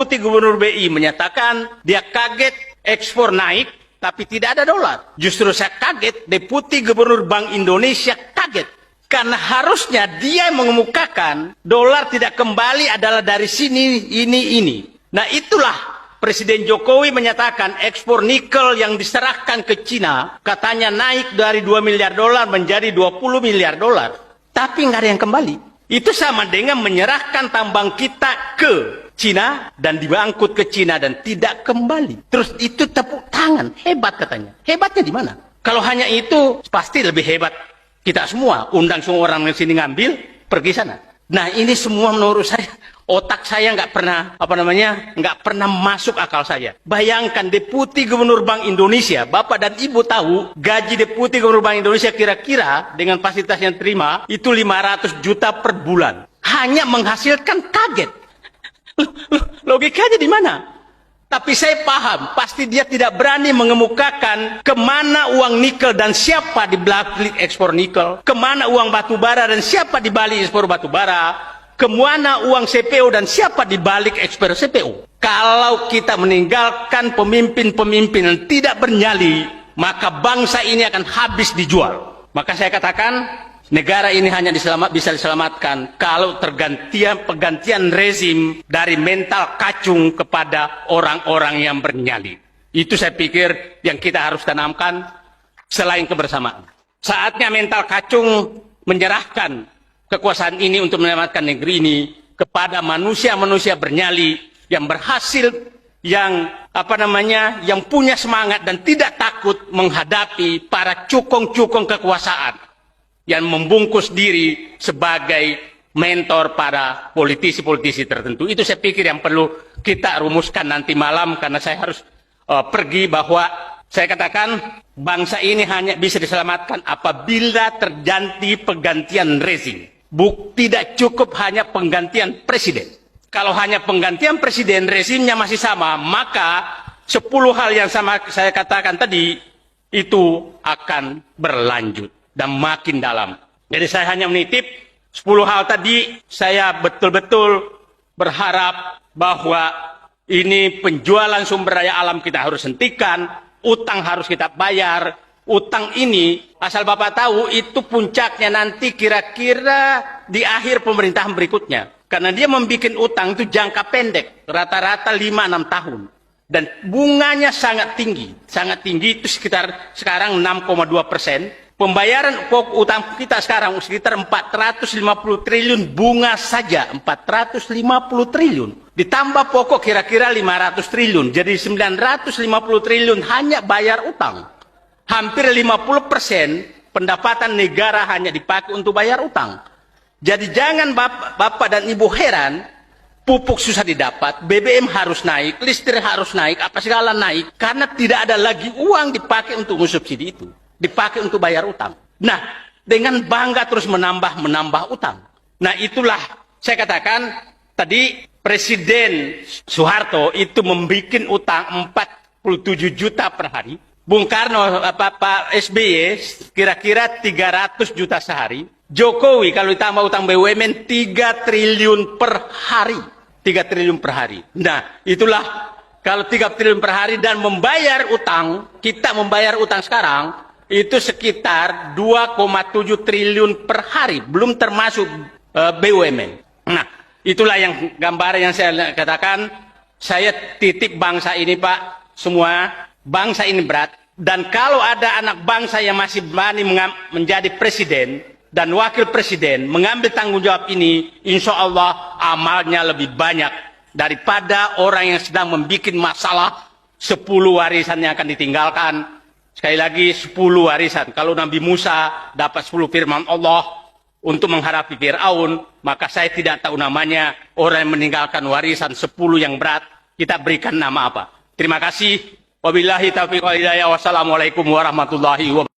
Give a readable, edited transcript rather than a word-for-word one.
Deputi Gubernur BI menyatakan dia kaget ekspor naik, tapi tidak ada dolar. Justru saya kaget, Deputi Gubernur Bank Indonesia kaget. Karena harusnya dia mengemukakan dolar tidak kembali adalah dari sini, ini. Nah itulah Presiden Jokowi menyatakan ekspor nikel yang diserahkan ke Cina katanya naik dari 2 miliar dolar menjadi 20 miliar dolar. Tapi nggak ada yang kembali. Itu sama dengan menyerahkan tambang kita ke Cina dan diangkut ke Cina dan tidak kembali. Terus itu tepuk tangan, hebat katanya. Hebatnya di mana? Kalau hanya itu pasti lebih hebat kita semua. Undang semua orang di sini ngambil, pergi sana. Nah ini semua menurut saya otak saya nggak pernah masuk akal saya. Bayangkan Deputi Gubernur Bank Indonesia, Bapak dan Ibu tahu gaji Deputi Gubernur Bank Indonesia kira-kira dengan fasilitas yang terima itu 500 juta per bulan. Hanya menghasilkan kaget. Logikanya di mana? Tapi saya paham, pasti dia tidak berani mengemukakan kemana uang nikel dan siapa di balik ekspor nikel, kemana uang batu bara dan siapa di balik ekspor batu bara, kemana uang CPO dan siapa di balik ekspor CPO. Kalau kita meninggalkan pemimpin-pemimpin yang tidak bernyali, maka bangsa ini akan habis dijual. Maka saya katakan, negara ini hanya bisa diselamatkan kalau pergantian rezim dari mental kacung kepada orang-orang yang bernyali. Itu saya pikir yang kita harus tanamkan selain kebersamaan. Saatnya mental kacung menyerahkan kekuasaan ini untuk menyelamatkan negeri ini kepada manusia-manusia bernyali yang berhasil, yang punya semangat dan tidak takut menghadapi para cukong-cukong kekuasaan yang membungkus diri sebagai mentor pada politisi-politisi tertentu. Itu saya pikir yang perlu kita rumuskan nanti malam, karena saya harus pergi, bahwa saya katakan bangsa ini hanya bisa diselamatkan apabila terjadi pergantian rezim. Tidak cukup hanya penggantian presiden. Kalau hanya penggantian presiden, rezimnya masih sama, maka 10 hal yang sama saya katakan tadi itu akan berlanjut dan makin dalam. Jadi saya hanya menitip 10 hal tadi. Saya betul-betul berharap bahwa ini penjualan sumber daya alam kita harus hentikan, utang harus kita bayar. Utang ini, asal Bapak tahu, itu puncaknya nanti kira-kira di akhir pemerintahan berikutnya. Karena dia membuat utang itu jangka pendek, rata-rata 5-6 tahun. Dan bunganya sangat tinggi. Sangat tinggi, itu sekitar sekarang 6,2%. Pembayaran pokok utang kita sekarang sekitar 450 triliun bunga saja, 450 triliun. Ditambah pokok kira-kira 500 triliun, jadi 950 triliun hanya bayar utang. Hampir 50% pendapatan negara hanya dipakai untuk bayar utang. Jadi jangan Bapak dan Ibu heran, pupuk susah didapat, BBM harus naik, listrik harus naik, apa segala naik, karena tidak ada lagi uang dipakai untuk mensubsidi itu. Dipakai untuk bayar utang. Nah, dengan bangga terus menambah utang. Nah, itulah saya katakan tadi Presiden Soeharto itu membuat utang 47 juta per hari. Bung Karno, Pak SBY kira-kira 300 juta sehari. Jokowi kalau ditambah utang BUMN 3 triliun per hari. 3 triliun per hari. Nah, itulah kalau 3 triliun per hari dan membayar utang, kita membayar utang sekarang itu sekitar 2,7 triliun per hari, belum termasuk BUMN. Nah, itulah yang gambaran yang saya katakan. Saya titip bangsa ini, Pak, semua bangsa ini berat. Dan kalau ada anak bangsa yang masih berani menjadi presiden dan wakil presiden, mengambil tanggung jawab ini, insya Allah amalnya lebih banyak daripada orang yang sedang membuat masalah 10 warisan yang akan ditinggalkan. Sekali lagi 10 warisan. Kalau Nabi Musa dapat 10 firman Allah untuk menghadapi Fir'aun, maka saya tidak tahu namanya orang yang meninggalkan warisan 10 yang berat, kita berikan nama apa. Terima kasih. Wabillahi taufiq wal hidayah. Wassalamualaikum warahmatullahi wabarakatuh.